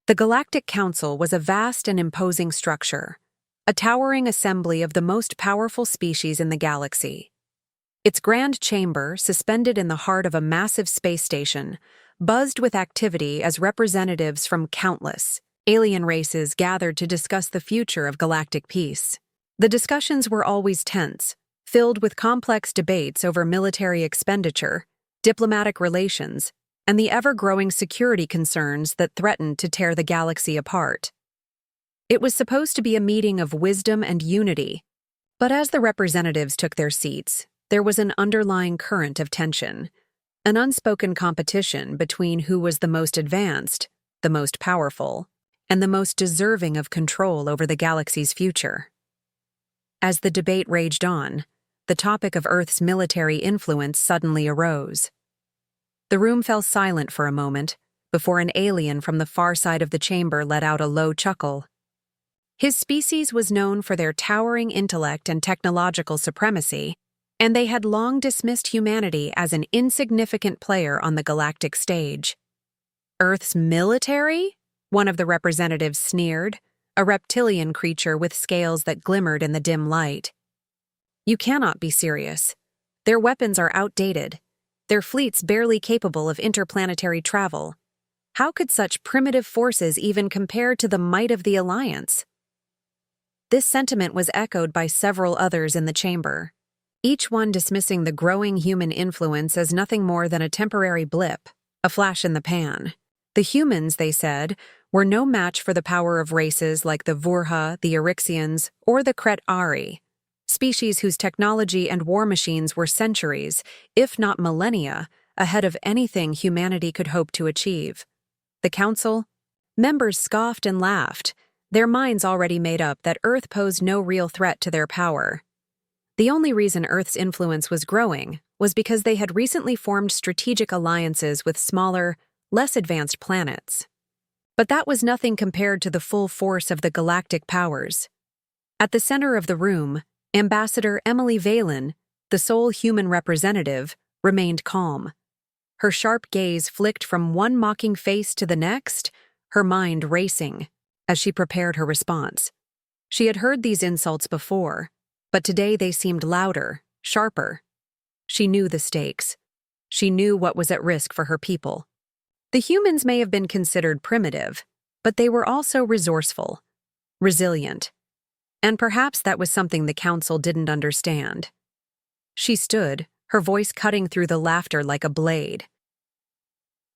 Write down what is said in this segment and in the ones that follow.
The Galactic Council was a vast and imposing structure, a towering assembly of the most powerful species in the galaxy. Its grand chamber, suspended in the heart of a massive space station, buzzed with activity as representatives from countless alien races gathered to discuss the future of galactic peace. The discussions were always tense, filled with complex debates over military expenditure, diplomatic relations, and the ever-growing security concerns that threatened to tear the galaxy apart. It was supposed to be a meeting of wisdom and unity, but as the representatives took their seats, there was an underlying current of tension, an unspoken competition between who was the most advanced, the most powerful, and the most deserving of control over the galaxy's future. As the debate raged on, the topic of Earth's military influence suddenly arose. The room fell silent for a moment before an alien from the far side of the chamber let out a low chuckle. His species was known for their towering intellect and technological supremacy, and they had long dismissed humanity as an insignificant player on the galactic stage. Earth's military? One of the representatives sneered, a reptilian creature with scales that glimmered in the dim light. You cannot be serious. Their weapons are outdated, their fleets barely capable of interplanetary travel. How could such primitive forces even compare to the might of the Alliance? This sentiment was echoed by several others in the chamber, each one dismissing the growing human influence as nothing more than a temporary blip, a flash in the pan. The humans, they said, were no match for the power of races like the Vurha, the Eryxians, or the Kret Ari, species whose technology and war machines were centuries, if not millennia, ahead of anything humanity could hope to achieve. The Council? Members scoffed and laughed, their minds already made up that Earth posed no real threat to their power. The only reason Earth's influence was growing was because they had recently formed strategic alliances with smaller, less advanced planets. But that was nothing compared to the full force of the galactic powers. At the center of the room, Ambassador Emily Valen, the sole human representative, remained calm. Her sharp gaze flicked from one mocking face to the next, her mind racing, as she prepared her response. She had heard these insults before, but today they seemed louder, sharper. She knew the stakes. She knew what was at risk for her people. The humans may have been considered primitive, but they were also resourceful, resilient. And perhaps that was something the Council didn't understand. She stood, her voice cutting through the laughter like a blade.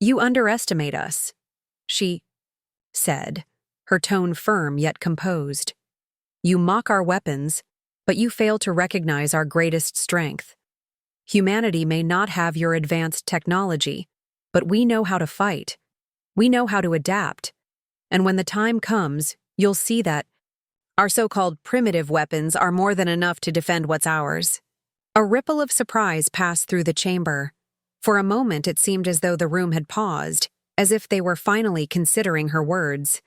"You underestimate us," she said, her tone firm yet composed. "You mock our weapons, but you fail to recognize our greatest strength. Humanity may not have your advanced technology, but we know how to fight. We know how to adapt. And when the time comes, you'll see that our so-called primitive weapons are more than enough to defend what's ours." A ripple of surprise passed through the chamber. For a moment it seemed as though the room had paused, as if they were finally considering her words.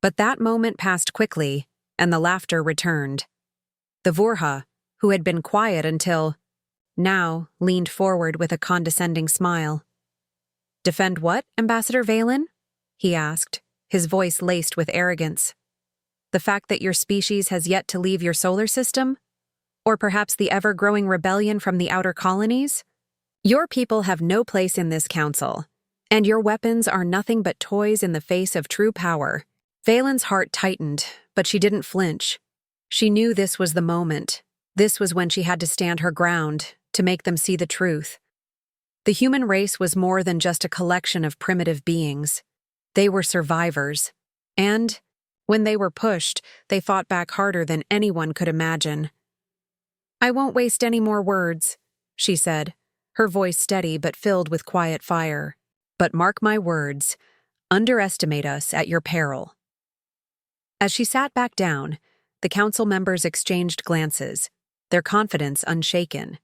But that moment passed quickly, and the laughter returned. The Vurha, who had been quiet until now, leaned forward with a condescending smile. "Defend what, Ambassador Valen?" he asked, his voice laced with arrogance. "The fact that your species has yet to leave your solar system? Or perhaps the ever-growing rebellion from the outer colonies? Your people have no place in this council, and your weapons are nothing but toys in the face of true power." Valen's heart tightened, but she didn't flinch. She knew this was the moment. This was when she had to stand her ground, to make them see the truth. The human race was more than just a collection of primitive beings. They were survivors. And, when they were pushed, they fought back harder than anyone could imagine. "I won't waste any more words," she said, her voice steady but filled with quiet fire. "But mark my words, underestimate us at your peril." As she sat back down, the council members exchanged glances, their confidence unshaken.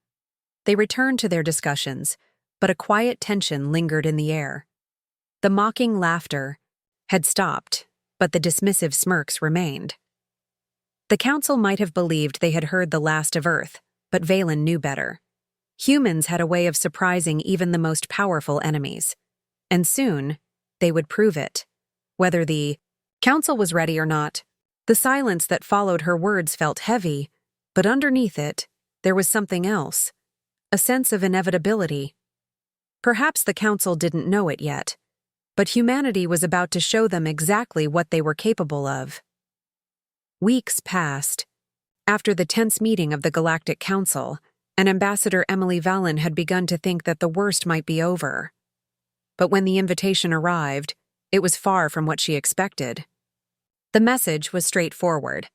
They returned to their discussions, but a quiet tension lingered in the air. The mocking laughter had stopped, but the dismissive smirks remained. The council might have believed they had heard the last of Earth, but Valen knew better. Humans had a way of surprising even the most powerful enemies. And soon, they would prove it. Whether the council was ready or not, the silence that followed her words felt heavy, but underneath it, there was something else, a sense of inevitability. Perhaps the council didn't know it yet, but humanity was about to show them exactly what they were capable of. Weeks passed. After the tense meeting of the Galactic Council, and Ambassador Emily Vallon had begun to think that the worst might be over. But when the invitation arrived, it was far from what she expected. The message was straightforward.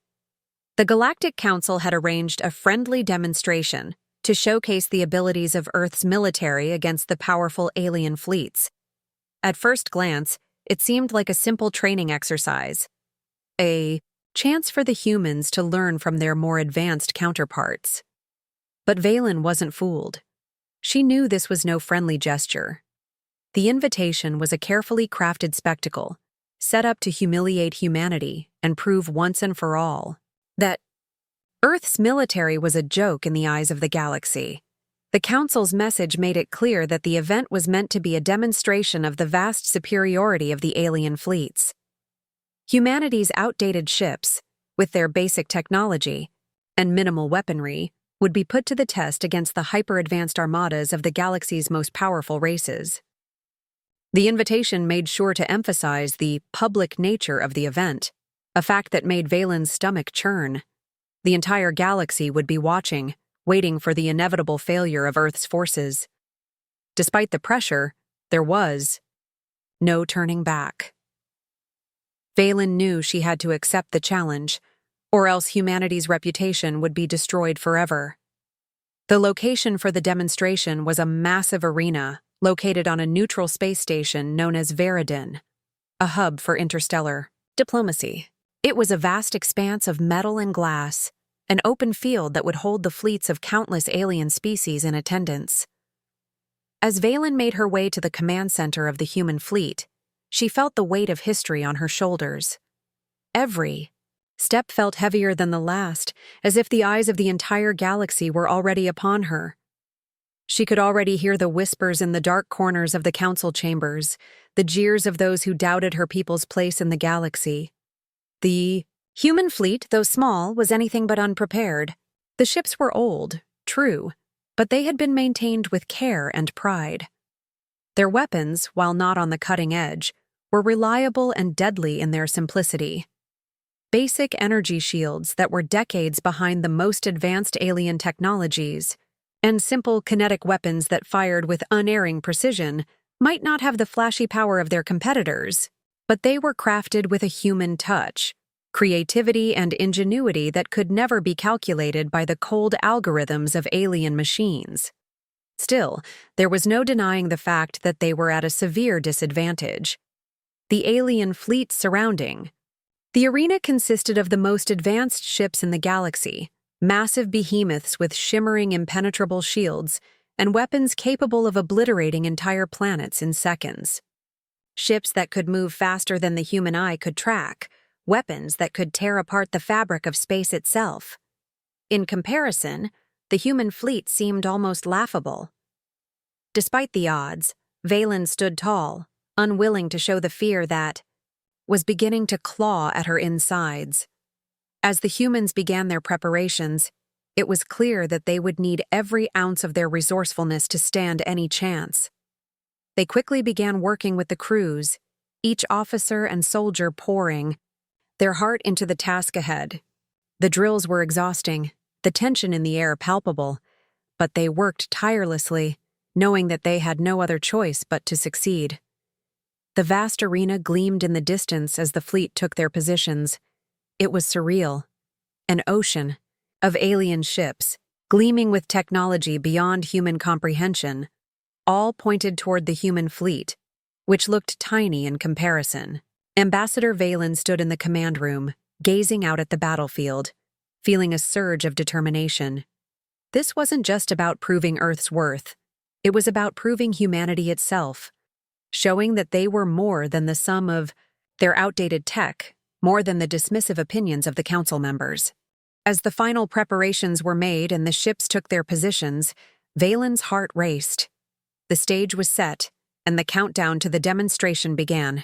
The Galactic Council had arranged a friendly demonstration to showcase the abilities of Earth's military against the powerful alien fleets. At first glance, it seemed like a simple training exercise, a chance for the humans to learn from their more advanced counterparts. But Valen wasn't fooled. She knew this was no friendly gesture. The invitation was a carefully crafted spectacle, set up to humiliate humanity and prove once and for all that Earth's military was a joke in the eyes of the galaxy. The Council's message made it clear that the event was meant to be a demonstration of the vast superiority of the alien fleets. Humanity's outdated ships, with their basic technology and minimal weaponry, would be put to the test against the hyper-advanced armadas of the galaxy's most powerful races. The invitation made sure to emphasize the public nature of the event, a fact that made Valen's stomach churn. The entire galaxy would be watching, waiting for the inevitable failure of Earth's forces. Despite the pressure, there was no turning back. Valen knew she had to accept the challenge, or else humanity's reputation would be destroyed forever. The location for the demonstration was a massive arena located on a neutral space station known as Veridin, a hub for interstellar diplomacy. It was a vast expanse of metal and glass, an open field that would hold the fleets of countless alien species in attendance. As Valen made her way to the command center of the human fleet, she felt the weight of history on her shoulders. Every step felt heavier than the last, as if the eyes of the entire galaxy were already upon her. She could already hear the whispers in the dark corners of the council chambers, the jeers of those who doubted her people's place in the galaxy. The human fleet, though small, was anything but unprepared. The ships were old, true, but they had been maintained with care and pride. Their weapons, while not on the cutting edge, were reliable and deadly in their simplicity. Basic energy shields that were decades behind the most advanced alien technologies, and simple kinetic weapons that fired with unerring precision, might not have the flashy power of their competitors, but they were crafted with a human touch, creativity and ingenuity that could never be calculated by the cold algorithms of alien machines. Still, there was no denying the fact that they were at a severe disadvantage. The alien fleet surrounding. The arena consisted of the most advanced ships in the galaxy, massive behemoths with shimmering impenetrable shields and weapons capable of obliterating entire planets in seconds. Ships that could move faster than the human eye could track, weapons that could tear apart the fabric of space itself. In comparison, the human fleet seemed almost laughable. Despite the odds, Valen stood tall, unwilling to show the fear that was beginning to claw at her insides. As the humans began their preparations, it was clear that they would need every ounce of their resourcefulness to stand any chance. They quickly began working with the crews, each officer and soldier pouring their heart into the task ahead. The drills were exhausting, the tension in the air palpable, but they worked tirelessly, knowing that they had no other choice but to succeed. The vast arena gleamed in the distance as the fleet took their positions. It was surreal. An ocean of alien ships, gleaming with technology beyond human comprehension, all pointed toward the human fleet, which looked tiny in comparison. Ambassador Valen stood in the command room, gazing out at the battlefield, feeling a surge of determination. This wasn't just about proving Earth's worth. It was about proving humanity itself, showing that they were more than the sum of their outdated tech, more than the dismissive opinions of the council members. As the final preparations were made and the ships took their positions, Valen's heart raced. The stage was set, and the countdown to the demonstration began.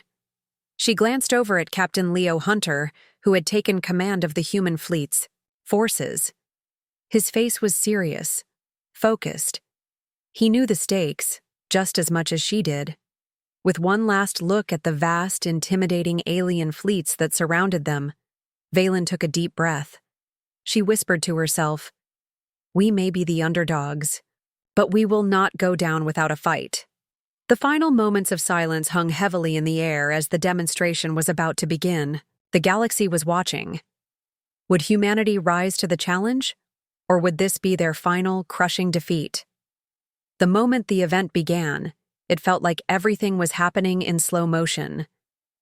She glanced over at Captain Leo Hunter, who had taken command of the human fleet's forces. His face was serious, focused. He knew the stakes, just as much as she did. With one last look at the vast, intimidating alien fleets that surrounded them, Valen took a deep breath. She whispered to herself, "We may be the underdogs, but we will not go down without a fight." The final moments of silence hung heavily in the air as the demonstration was about to begin. The galaxy was watching. Would humanity rise to the challenge, or would this be their final, crushing defeat? The moment the event began, it felt like everything was happening in slow motion.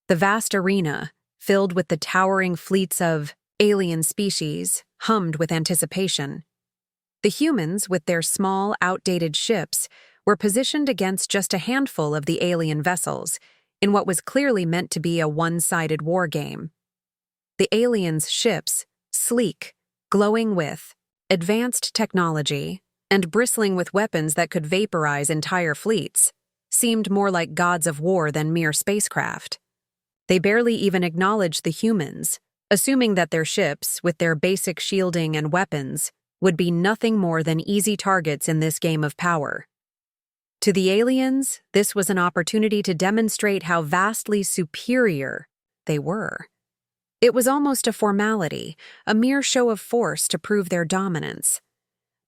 The vast arena, filled with the towering fleets of alien species, hummed with anticipation. The humans, with their small, outdated ships, were positioned against just a handful of the alien vessels, in what was clearly meant to be a one-sided war game. The aliens' ships, sleek, glowing with advanced technology, and bristling with weapons that could vaporize entire fleets, seemed more like gods of war than mere spacecraft. They barely even acknowledged the humans, assuming that their ships, with their basic shielding and weapons, would be nothing more than easy targets in this game of power. To the aliens, this was an opportunity to demonstrate how vastly superior they were. It was almost a formality, a mere show of force to prove their dominance.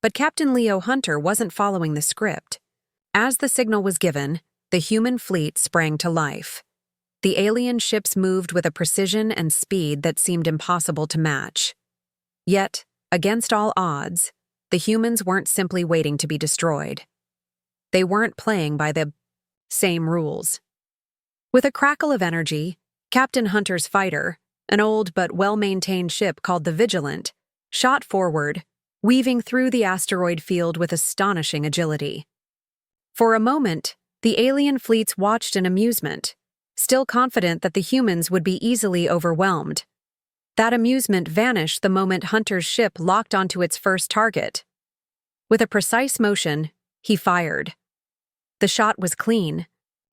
But Captain Leo Hunter wasn't following the script. As the signal was given, the human fleet sprang to life. The alien ships moved with a precision and speed that seemed impossible to match. Yet, against all odds, the humans weren't simply waiting to be destroyed. They weren't playing by the same rules. With a crackle of energy, Captain Hunter's fighter, an old but well-maintained ship called the Vigilant, shot forward, weaving through the asteroid field with astonishing agility. For a moment, the alien fleets watched in amusement, still confident that the humans would be easily overwhelmed. That amusement vanished the moment Hunter's ship locked onto its first target. With a precise motion, he fired. The shot was clean,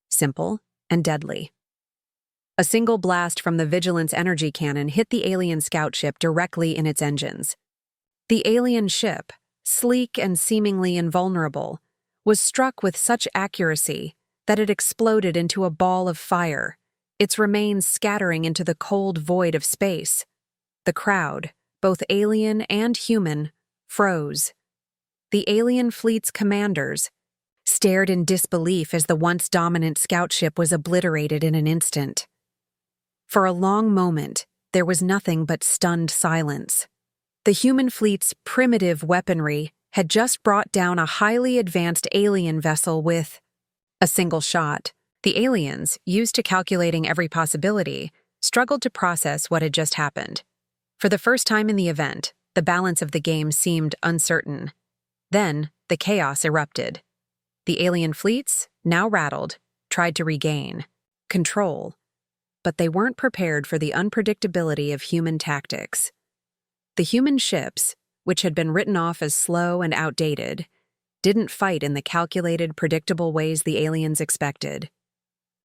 simple, and deadly. A single blast from the Vigilant's energy cannon hit the alien scout ship directly in its engines. The alien ship, sleek and seemingly invulnerable, was struck with such accuracy that it exploded into a ball of fire, its remains scattering into the cold void of space. The crowd, both alien and human, froze. The alien fleet's commanders stared in disbelief as the once dominant scout ship was obliterated in an instant. For a long moment, there was nothing but stunned silence. The human fleet's primitive weaponry had just brought down a highly advanced alien vessel with a single shot. The aliens, used to calculating every possibility, struggled to process what had just happened. For the first time in the event, the balance of the game seemed uncertain. Then, the chaos erupted. The alien fleets, now rattled, tried to regain control, but they weren't prepared for the unpredictability of human tactics. The human ships, which had been written off as slow and outdated, didn't fight in the calculated, predictable ways the aliens expected.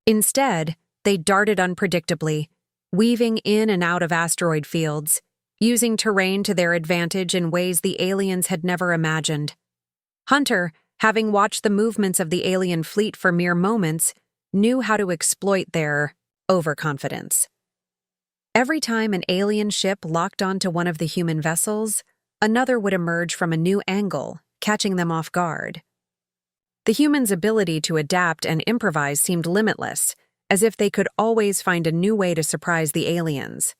Instead, they darted unpredictably, weaving in and out of asteroid fields, using terrain to their advantage in ways the aliens had never imagined. Hunter, having watched the movements of the alien fleet for mere moments, knew how to exploit their overconfidence. Every time an alien ship locked onto one of the human vessels, another would emerge from a new angle, catching them off guard. The humans' ability to adapt and improvise seemed limitless, as if they could always find a new way to surprise the aliens.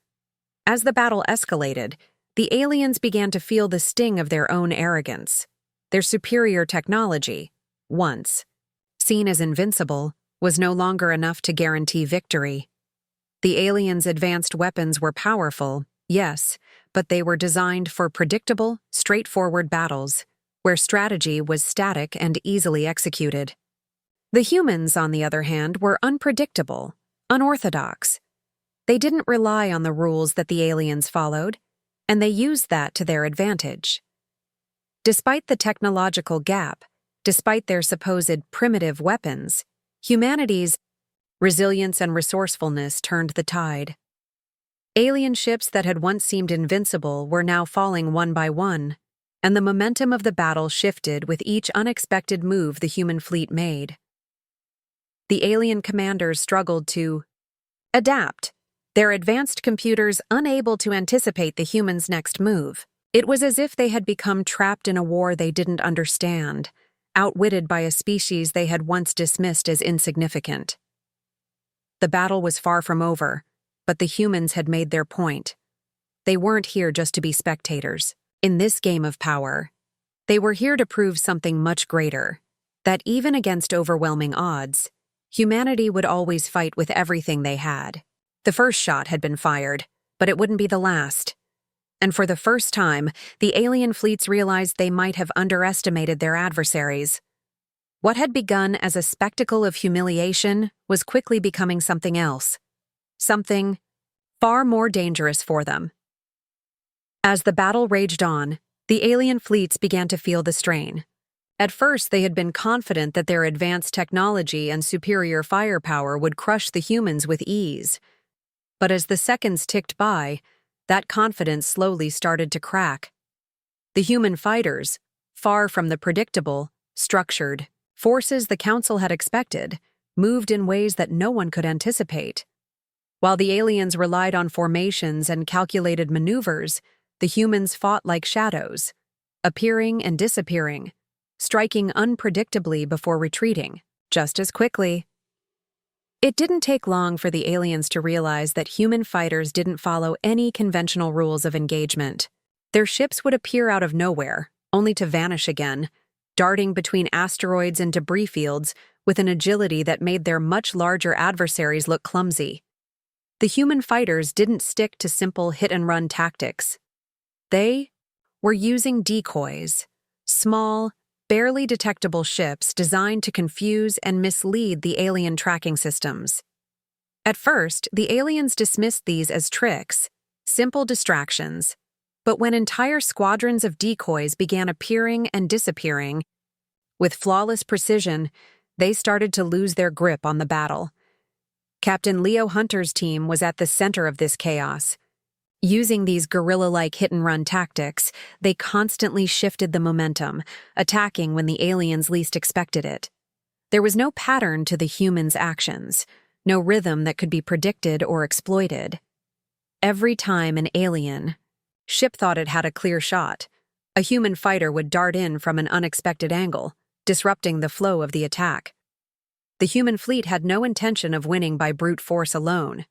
As the battle escalated, the aliens began to feel the sting of their own arrogance. Their superior technology, once seen as invincible, was no longer enough to guarantee victory. The aliens' advanced weapons were powerful, yes, but they were designed for predictable, straightforward battles, where strategy was static and easily executed. The humans, on the other hand, were unpredictable, unorthodox. They didn't rely on the rules that the aliens followed, and they used that to their advantage. Despite the technological gap, despite their supposed primitive weapons, humanity's Resilience and resourcefulness turned the tide. Alien ships that had once seemed invincible were now falling one by one, and the momentum of the battle shifted with each unexpected move the human fleet made. The alien commanders struggled to adapt, their advanced computers unable to anticipate the humans' next move. It was as if they had become trapped in a war they didn't understand, outwitted by a species they had once dismissed as insignificant. The battle was far from over, but the humans had made their point. They weren't here just to be spectators. In this game of power, they were here to prove something much greater, that even against overwhelming odds, humanity would always fight with everything they had. The first shot had been fired, but it wouldn't be the last. And for the first time, the alien fleets realized they might have underestimated their adversaries. What had begun as a spectacle of humiliation was quickly becoming something else. Something far more dangerous for them. As the battle raged on, the alien fleets began to feel the strain. At first, they had been confident that their advanced technology and superior firepower would crush the humans with ease. But as the seconds ticked by, that confidence slowly started to crack. The human fighters, far from the predictable, structured forces the Council had expected, moved in ways that no one could anticipate. While the aliens relied on formations and calculated maneuvers, the humans fought like shadows, appearing and disappearing, striking unpredictably before retreating, just as quickly. It didn't take long for the aliens to realize that human fighters didn't follow any conventional rules of engagement. Their ships would appear out of nowhere, only to vanish again, darting between asteroids and debris fields with an agility that made their much larger adversaries look clumsy. The human fighters didn't stick to simple hit-and-run tactics. They were using decoys, small, barely detectable ships designed to confuse and mislead the alien tracking systems. At first, the aliens dismissed these as tricks, simple distractions, but when entire squadrons of decoys began appearing and disappearing, with flawless precision, they started to lose their grip on the battle. Captain Leo Hunter's team was at the center of this chaos. Using these guerrilla-like hit-and-run tactics, they constantly shifted the momentum, attacking when the aliens least expected it. There was no pattern to the humans' actions, no rhythm that could be predicted or exploited. Every time an alien ship thought it had a clear shot, a human fighter would dart in from an unexpected angle, disrupting the flow of the attack. The human fleet had no intention of winning by brute force alone.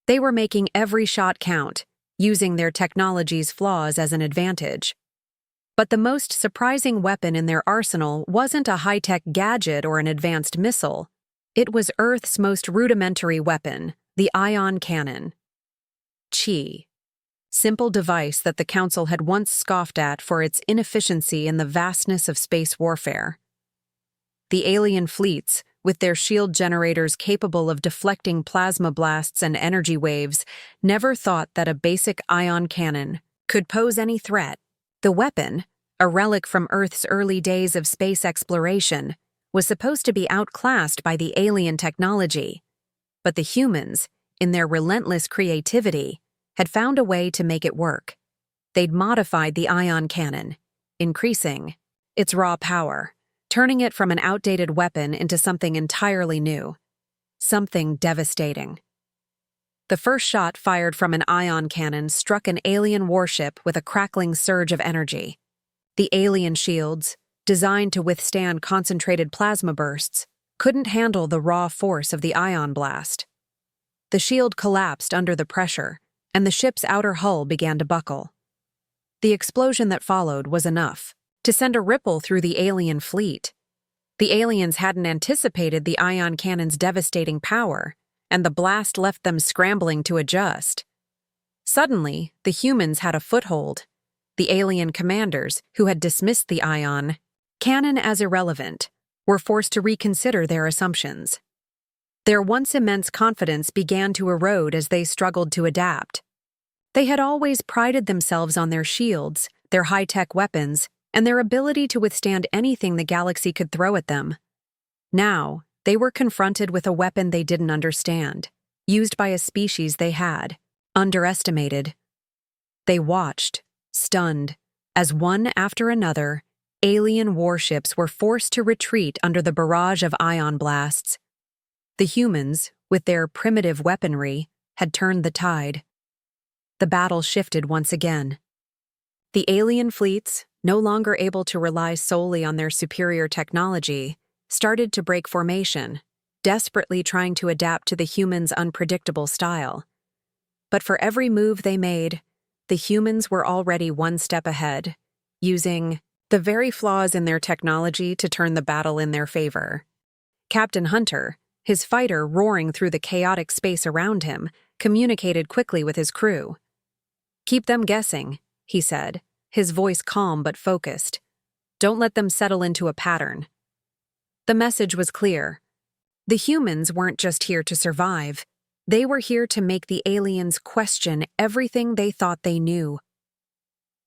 They were making every shot count, using their technology's flaws as an advantage. But the most surprising weapon in their arsenal wasn't a high-tech gadget or an advanced missile. It was Earth's most rudimentary weapon, the ion cannon. Chi. Simple device that the Council had once scoffed at for its inefficiency in the vastness of space warfare. The alien fleets, with their shield generators capable of deflecting plasma blasts and energy waves, never thought that a basic ion cannon could pose any threat. The weapon, a relic from Earth's early days of space exploration, was supposed to be outclassed by the alien technology. But the humans, in their relentless creativity, had found a way to make it work. They'd modified the ion cannon, increasing its raw power, turning it from an outdated weapon into something entirely new, something devastating. The first shot fired from an ion cannon struck an alien warship with a crackling surge of energy. The alien shields, designed to withstand concentrated plasma bursts, couldn't handle the raw force of the ion blast. The shield collapsed under the pressure, and the ship's outer hull began to buckle. The explosion that followed was enough to send a ripple through the alien fleet. The aliens hadn't anticipated the ion cannon's devastating power, and the blast left them scrambling to adjust. Suddenly, the humans had a foothold. The alien commanders, who had dismissed the ion cannon as irrelevant, were forced to reconsider their assumptions. Their once immense confidence began to erode as they struggled to adapt. They had always prided themselves on their shields, their high-tech weapons, and their ability to withstand anything the galaxy could throw at them. Now, They were confronted with a weapon they didn't understand, used by a species they had underestimated. They watched, stunned, as one after another, alien warships were forced to retreat under the barrage of ion blasts. The humans, with their primitive weaponry, had turned the tide. The battle shifted once again. The alien fleets, no longer able to rely solely on their superior technology, started to break formation, desperately trying to adapt to the humans' unpredictable style. But for every move they made, the humans were already one step ahead, using the very flaws in their technology to turn the battle in their favor. Captain Hunter, his fighter roaring through the chaotic space around him, communicated quickly with his crew. "Keep them guessing," he said, his voice calm but focused. "Don't let them settle into a pattern." The message was clear. The humans weren't just here to survive. They were here to make the aliens question everything they thought they knew.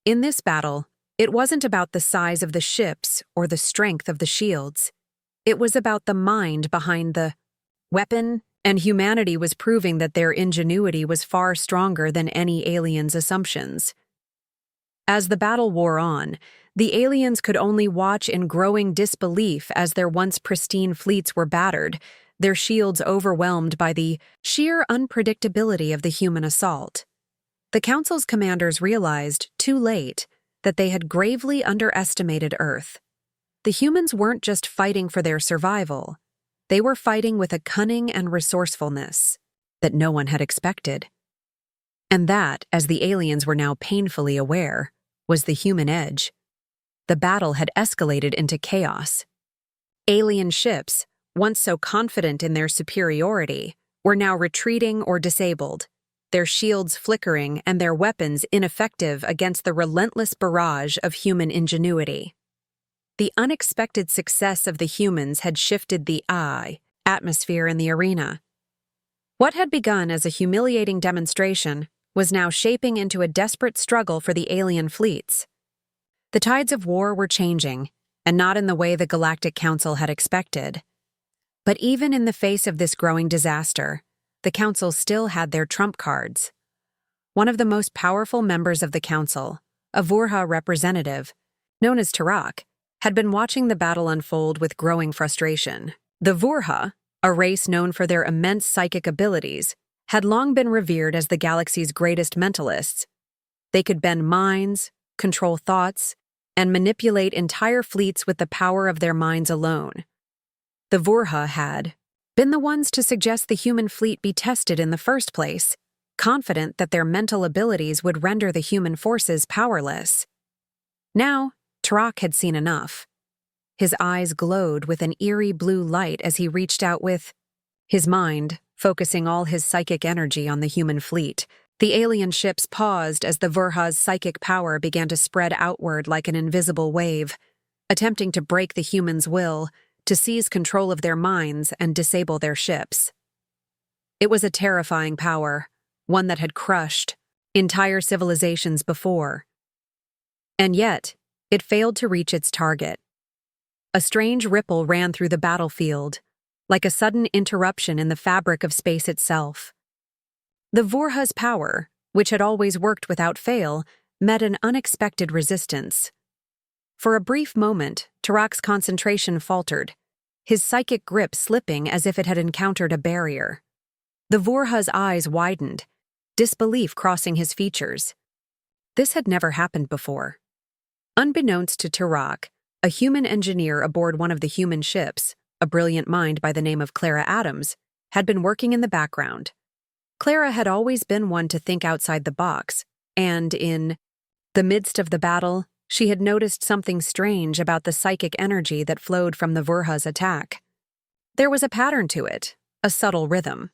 In this battle, it wasn't about the size of the ships or the strength of the shields. It was about the mind behind the weapon, and humanity was proving that their ingenuity was far stronger than any alien's assumptions. As the battle wore on, the aliens could only watch in growing disbelief as their once pristine fleets were battered, their shields overwhelmed by the sheer unpredictability of the human assault. The Council's commanders realized, too late, that they had gravely underestimated Earth. The humans weren't just fighting for their survival. They were fighting with a cunning and resourcefulness that no one had expected. And that, as the aliens were now painfully aware, was the human edge. The battle had escalated into chaos. Alien ships, once so confident in their superiority, were now retreating or disabled, their shields flickering and their weapons ineffective against the relentless barrage of human ingenuity. The unexpected success of the humans had shifted the atmosphere in the arena. What had begun as a humiliating demonstration was now shaping into a desperate struggle for the alien fleets. The tides of war were changing, and not in the way the Galactic Council had expected. But even in the face of this growing disaster, the Council still had their trump cards. One of the most powerful members of the Council, a Vurha representative, known as Tarak, had been watching the battle unfold with growing frustration. The Vurha, a race known for their immense psychic abilities, had long been revered as the galaxy's greatest mentalists. They could bend minds, control thoughts, and manipulate entire fleets with the power of their minds alone. The Vurha had been the ones to suggest the human fleet be tested in the first place, confident that their mental abilities would render the human forces powerless. Now, Tarak had seen enough. His eyes glowed with an eerie blue light as he reached out with his mind, focusing all his psychic energy on the human fleet. The alien ships paused as the Vurha's psychic power began to spread outward like an invisible wave, attempting to break the humans' will, to seize control of their minds and disable their ships. It was a terrifying power, one that had crushed entire civilizations before. And yet, it failed to reach its target. A strange ripple ran through the battlefield, like a sudden interruption in the fabric of space itself. The Vurha's power, which had always worked without fail, met an unexpected resistance. For a brief moment, Tarak's concentration faltered, his psychic grip slipping as if it had encountered a barrier. The Vurha's eyes widened, disbelief crossing his features. This had never happened before. Unbeknownst to Tarak, a human engineer aboard one of the human ships, a brilliant mind by the name of Clara Adams, had been working in the background. Clara had always been one to think outside the box, and in the midst of the battle, she had noticed something strange about the psychic energy that flowed from the Vurha's attack. There was a pattern to it, a subtle rhythm.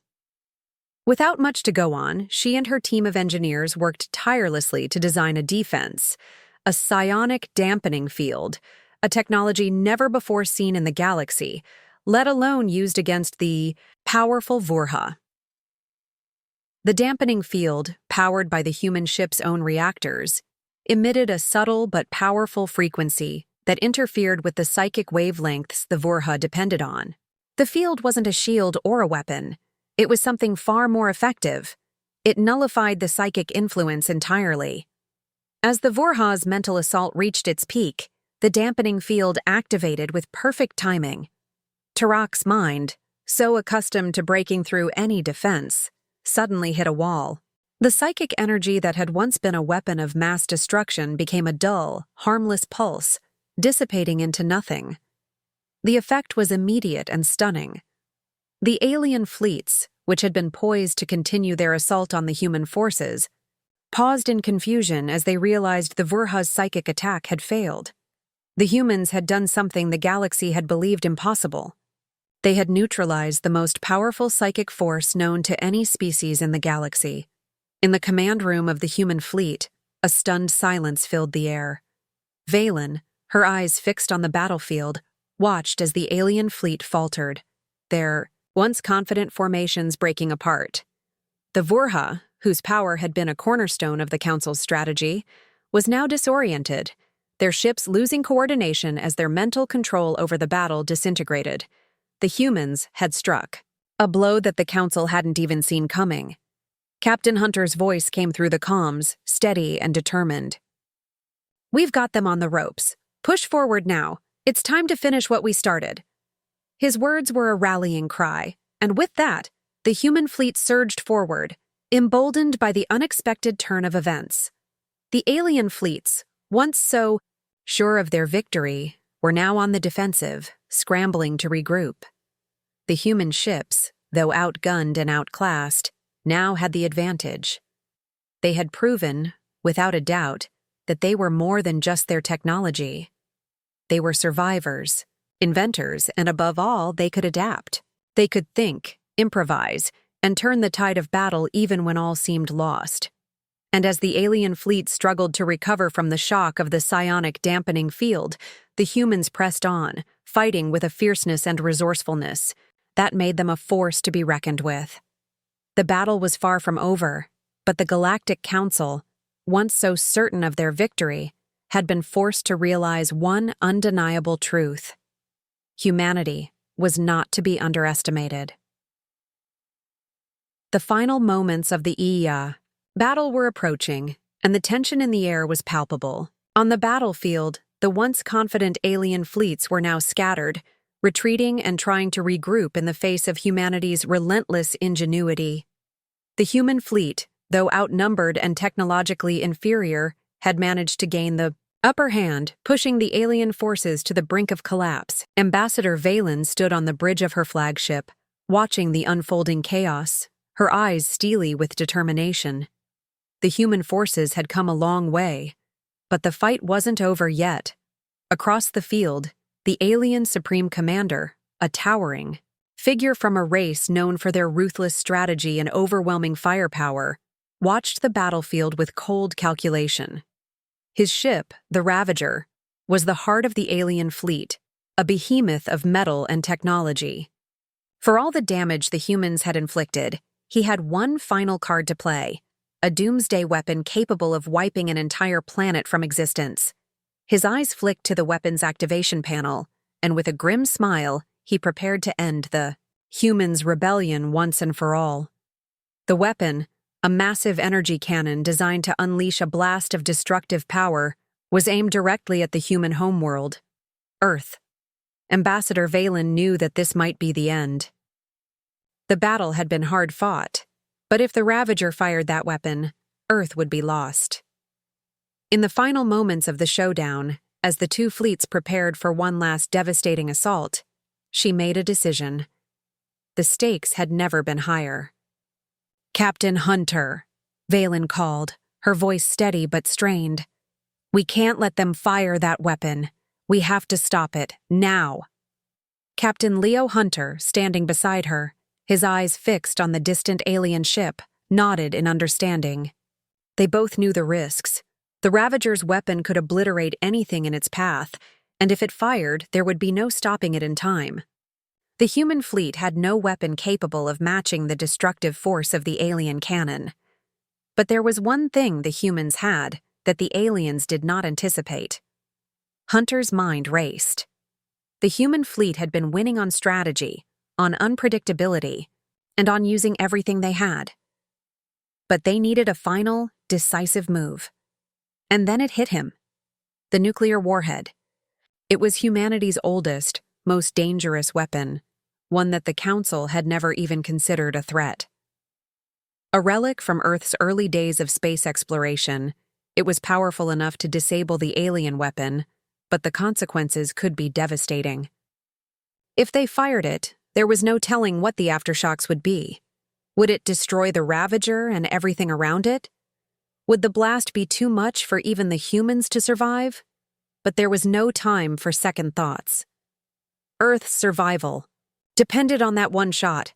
Without much to go on, she and her team of engineers worked tirelessly to design a defense, a psionic dampening field, a technology never before seen in the galaxy, let alone used against the powerful Vurha. The dampening field, powered by the human ship's own reactors, emitted a subtle but powerful frequency that interfered with the psychic wavelengths the Vurha depended on. The field wasn't a shield or a weapon. It was something far more effective. It nullified the psychic influence entirely. As the Vorha's mental assault reached its peak, the dampening field activated with perfect timing. Tarak's mind, so accustomed to breaking through any defense, suddenly hit a wall. The psychic energy that had once been a weapon of mass destruction became a dull, harmless pulse, dissipating into nothing. The effect was immediate and stunning. The alien fleets, which had been poised to continue their assault on the human forces, paused in confusion as they realized the Vorha's psychic attack had failed. The humans had done something the galaxy had believed impossible. They had neutralized the most powerful psychic force known to any species in the galaxy. In the command room of the human fleet, a stunned silence filled the air. Valen, her eyes fixed on the battlefield, watched as the alien fleet faltered, their once confident formations breaking apart. The Vorha, whose power had been a cornerstone of the Council's strategy, was now disoriented, their ships losing coordination as their mental control over the battle disintegrated. The humans had struck, a blow that the Council hadn't even seen coming. Captain Hunter's voice came through the comms, steady and determined. "We've got them on the ropes. Push forward now. It's time to finish what we started." His words were a rallying cry, and with that, the human fleet surged forward, emboldened by the unexpected turn of events. The alien fleets, once so sure of their victory, were now on the defensive, scrambling to regroup. The human ships, though outgunned and outclassed, now had the advantage. They had proven, without a doubt, that they were more than just their technology. They were survivors, inventors, and above all, they could adapt. They could think, improvise, and turn the tide of battle even when all seemed lost. And as the alien fleet struggled to recover from the shock of the psionic dampening field, the humans pressed on, fighting with a fierceness and resourcefulness that made them a force to be reckoned with. The battle was far from over, but the Galactic Council, once so certain of their victory, had been forced to realize one undeniable truth. Humanity was not to be underestimated. The final moments of the HFY battle were approaching, and the tension in the air was palpable. On the battlefield, the once confident alien fleets were now scattered, retreating and trying to regroup in the face of humanity's relentless ingenuity. The human fleet, though outnumbered and technologically inferior, had managed to gain the upper hand, pushing the alien forces to the brink of collapse. Ambassador Valen stood on the bridge of her flagship, watching the unfolding chaos, her eyes steely with determination. The human forces had come a long way, but the fight wasn't over yet. Across the field, the alien Supreme Commander, a towering figure from a race known for their ruthless strategy and overwhelming firepower, watched the battlefield with cold calculation. His ship, the Ravager, was the heart of the alien fleet, a behemoth of metal and technology. For all the damage the humans had inflicted, he had one final card to play, a doomsday weapon capable of wiping an entire planet from existence. His eyes flicked to the weapon's activation panel, and with a grim smile, he prepared to end the humans' rebellion once and for all. The weapon, a massive energy cannon designed to unleash a blast of destructive power, was aimed directly at the human homeworld, Earth. Ambassador Valen knew that this might be the end. The battle had been hard fought, but if the Ravager fired that weapon, Earth would be lost. In the final moments of the showdown, as the two fleets prepared for one last devastating assault, she made a decision. The stakes had never been higher. "Captain Hunter," Valen called, her voice steady but strained. "We can't let them fire that weapon. We have to stop it, now." Captain Leo Hunter, standing beside her, his eyes fixed on the distant alien ship, nodded in understanding. They both knew the risks. The Ravager's weapon could obliterate anything in its path, and if it fired, there would be no stopping it in time. The human fleet had no weapon capable of matching the destructive force of the alien cannon. But there was one thing the humans had that the aliens did not anticipate. Hunter's mind raced. The human fleet had been winning on strategy, on unpredictability, and on using everything they had. But they needed a final, decisive move. And then it hit him. The nuclear warhead. It was humanity's oldest, most dangerous weapon, one that the Council had never even considered a threat. A relic from Earth's early days of space exploration, it was powerful enough to disable the alien weapon, but the consequences could be devastating. If they fired it, there was no telling what the aftershocks would be. Would it destroy the Ravager and everything around it? Would the blast be too much for even the humans to survive? But there was no time for second thoughts. Earth's survival depended on that one shot.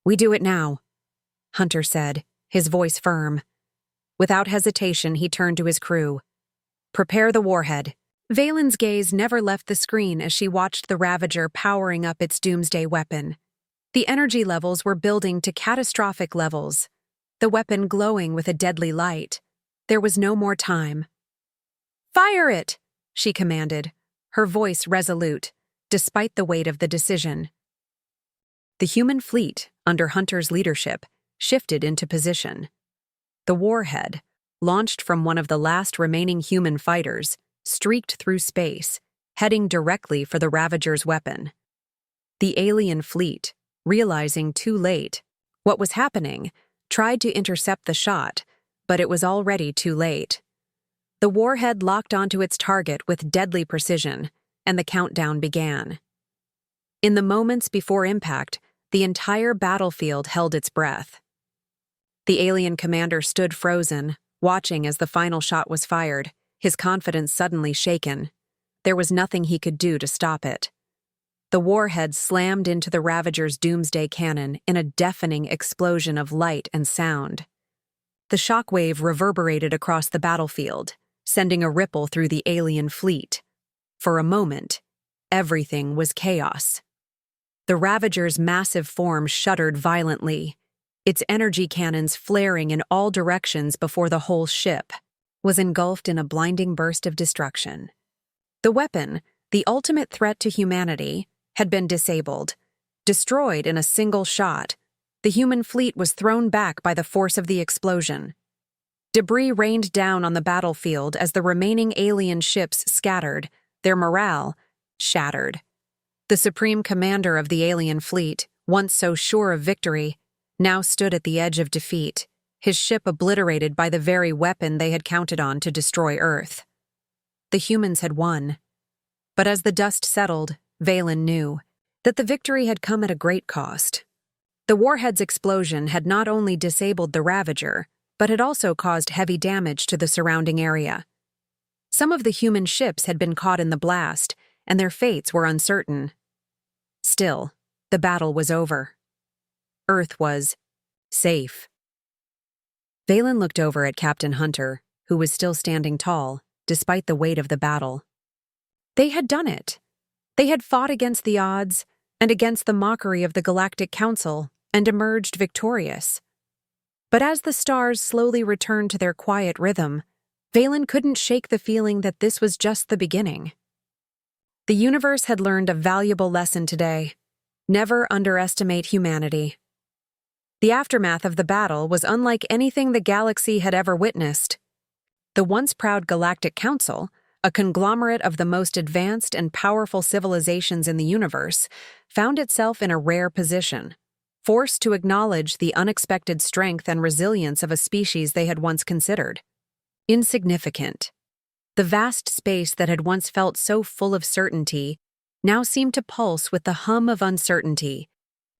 "We do it now," Hunter said, his voice firm. Without hesitation, he turned to his crew. "Prepare the warhead." Valen's gaze never left the screen as she watched the Ravager powering up its doomsday weapon. The energy levels were building to catastrophic levels, the weapon glowing with a deadly light. There was no more time. "Fire it!" she commanded, her voice resolute, despite the weight of the decision. The human fleet, under Hunter's leadership, shifted into position. The warhead, launched from one of the last remaining human fighters, streaked through space, heading directly for the Ravager's weapon. The alien fleet, realizing too late what was happening, tried to intercept the shot, but it was already too late. The warhead locked onto its target with deadly precision, and the countdown began. In the moments before impact, the entire battlefield held its breath. The alien commander stood frozen, watching as the final shot was fired, his confidence suddenly shaken. There was nothing he could do to stop it. The warhead slammed into the Ravager's doomsday cannon in a deafening explosion of light and sound. The shockwave reverberated across the battlefield, sending a ripple through the alien fleet. For a moment, everything was chaos. The Ravager's massive form shuddered violently, its energy cannons flaring in all directions before the whole ship was engulfed in a blinding burst of destruction. The weapon, the ultimate threat to humanity, had been disabled, destroyed in a single shot. The human fleet was thrown back by the force of the explosion. Debris rained down on the battlefield as the remaining alien ships scattered, their morale shattered. The supreme commander of the alien fleet, once so sure of victory, now stood at the edge of defeat, his ship obliterated by the very weapon they had counted on to destroy Earth. The humans had won. But as the dust settled, Valen knew that the victory had come at a great cost. The warhead's explosion had not only disabled the Ravager, but had also caused heavy damage to the surrounding area. Some of the human ships had been caught in the blast, and their fates were uncertain. Still, the battle was over. Earth was safe. Valen looked over at Captain Hunter, who was still standing tall, despite the weight of the battle. They had done it. They had fought against the odds and against the mockery of the Galactic Council and emerged victorious. But as the stars slowly returned to their quiet rhythm, Valen couldn't shake the feeling that this was just the beginning. The universe had learned a valuable lesson today. Never underestimate humanity. The aftermath of the battle was unlike anything the galaxy had ever witnessed. The once proud Galactic Council, a conglomerate of the most advanced and powerful civilizations in the universe, found itself in a rare position, forced to acknowledge the unexpected strength and resilience of a species they had once considered insignificant. The vast space that had once felt so full of certainty now seemed to pulse with the hum of uncertainty,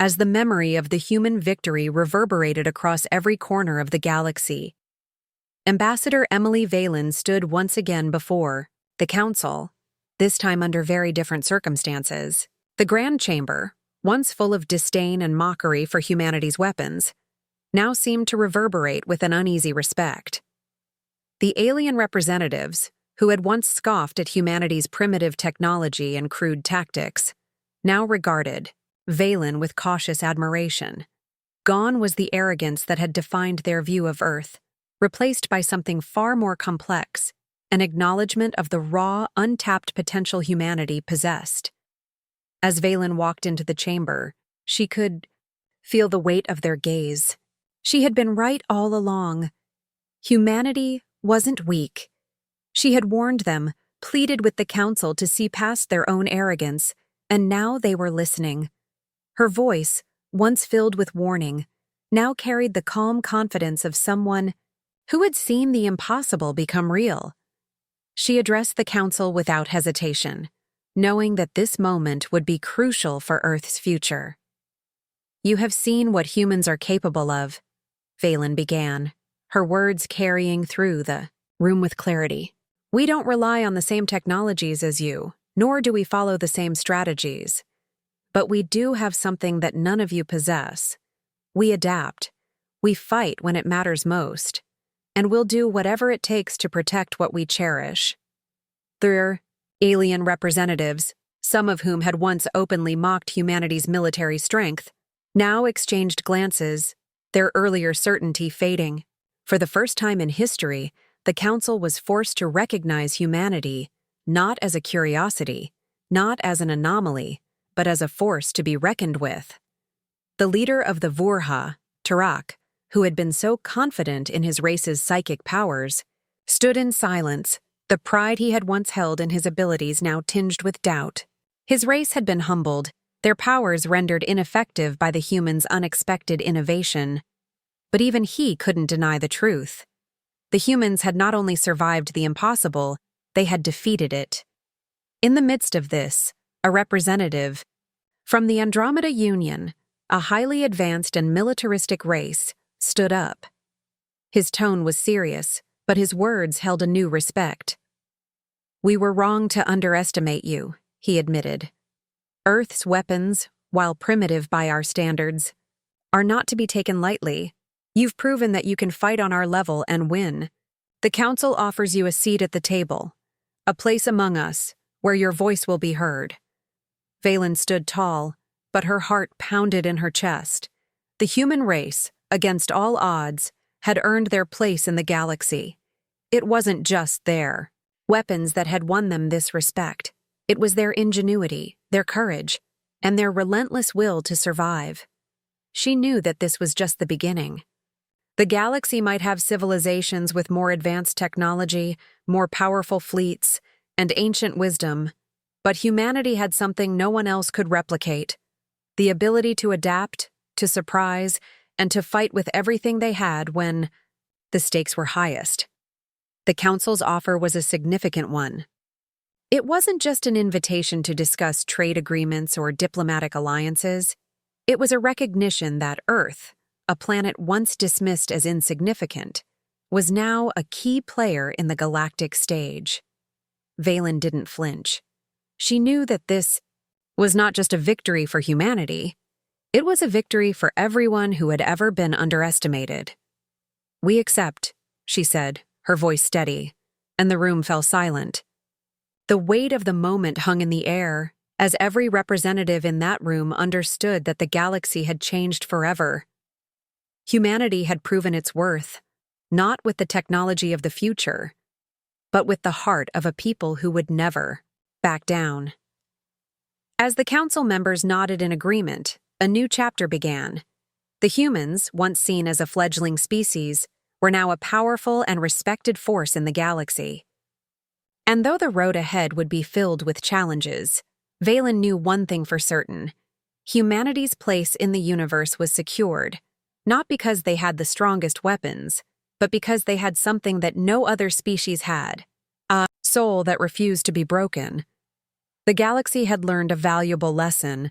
as the memory of the human victory reverberated across every corner of the galaxy. Ambassador Emily Valen stood once again before the Council, this time under very different circumstances. The Grand Chamber, once full of disdain and mockery for humanity's weapons, now seemed to reverberate with an uneasy respect. The alien representatives, who had once scoffed at humanity's primitive technology and crude tactics, now regarded Valen with cautious admiration. Gone was the arrogance that had defined their view of Earth, replaced by something far more complex, an acknowledgement of the raw, untapped potential humanity possessed. As Valen walked into the chamber, She could feel the weight of their gaze. She had been right all along. Humanity wasn't weak. She had warned them, pleaded with the council to see past their own arrogance, and now they were listening. Her voice, once filled with warning, now carried the calm confidence of someone who had seen the impossible become real. She addressed the council without hesitation, knowing that this moment would be crucial for Earth's future. "You have seen what humans are capable of," Valen began, her words carrying through the room with clarity. "We don't rely on the same technologies as you, nor do we follow the same strategies. But we do have something that none of you possess. We adapt. We fight when it matters most. And we'll do whatever it takes to protect what we cherish." Their alien representatives, some of whom had once openly mocked humanity's military strength, now exchanged glances, their earlier certainty fading. For the first time in history, the council was forced to recognize humanity not as a curiosity, not as an anomaly, but as a force to be reckoned with. The leader of the Vurha, Tarak, who had been so confident in his race's psychic powers, stood in silence, the pride he had once held in his abilities now tinged with doubt. His race had been humbled, their powers rendered ineffective by the humans' unexpected innovation. But even he couldn't deny the truth. The humans had not only survived the impossible, they had defeated it. In the midst of this, a representative from the Andromeda Union, a highly advanced and militaristic race, stood up. His tone was serious, but his words held a new respect. "We were wrong to underestimate you," he admitted. "Earth's weapons, while primitive by our standards, are not to be taken lightly. You've proven that you can fight on our level and win. The council offers you a seat at the table, a place among us, where your voice will be heard." Valen stood tall, but her heart pounded in her chest. The human race, against all odds, had earned their place in the galaxy. It wasn't just their weapons that had won them this respect. It was their ingenuity, their courage, and their relentless will to survive. She knew that this was just the beginning. The galaxy might have civilizations with more advanced technology, more powerful fleets, and ancient wisdom, but humanity had something no one else could replicate: the ability to adapt, to surprise, and to fight with everything they had when the stakes were highest. The council's offer was a significant one. It wasn't just an invitation to discuss trade agreements or diplomatic alliances. It was a recognition that Earth, a planet once dismissed as insignificant, was now a key player in the galactic stage. Valen didn't flinch. She knew that this was not just a victory for humanity. It was a victory for everyone who had ever been underestimated. "We accept," she said, her voice steady, and the room fell silent. The weight of the moment hung in the air, as every representative in that room understood that the galaxy had changed forever. Humanity had proven its worth, not with the technology of the future, but with the heart of a people who would never back down. As the council members nodded in agreement, a new chapter began. The humans, once seen as a fledgling species, were now a powerful and respected force in the galaxy. And though the road ahead would be filled with challenges, Valen knew one thing for certain: humanity's place in the universe was secured, not because they had the strongest weapons, but because they had something that no other species had: a soul that refused to be broken. The galaxy had learned a valuable lesson.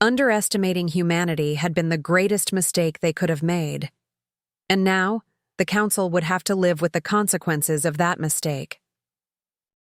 Underestimating humanity had been the greatest mistake they could have made. And now, the council would have to live with the consequences of that mistake.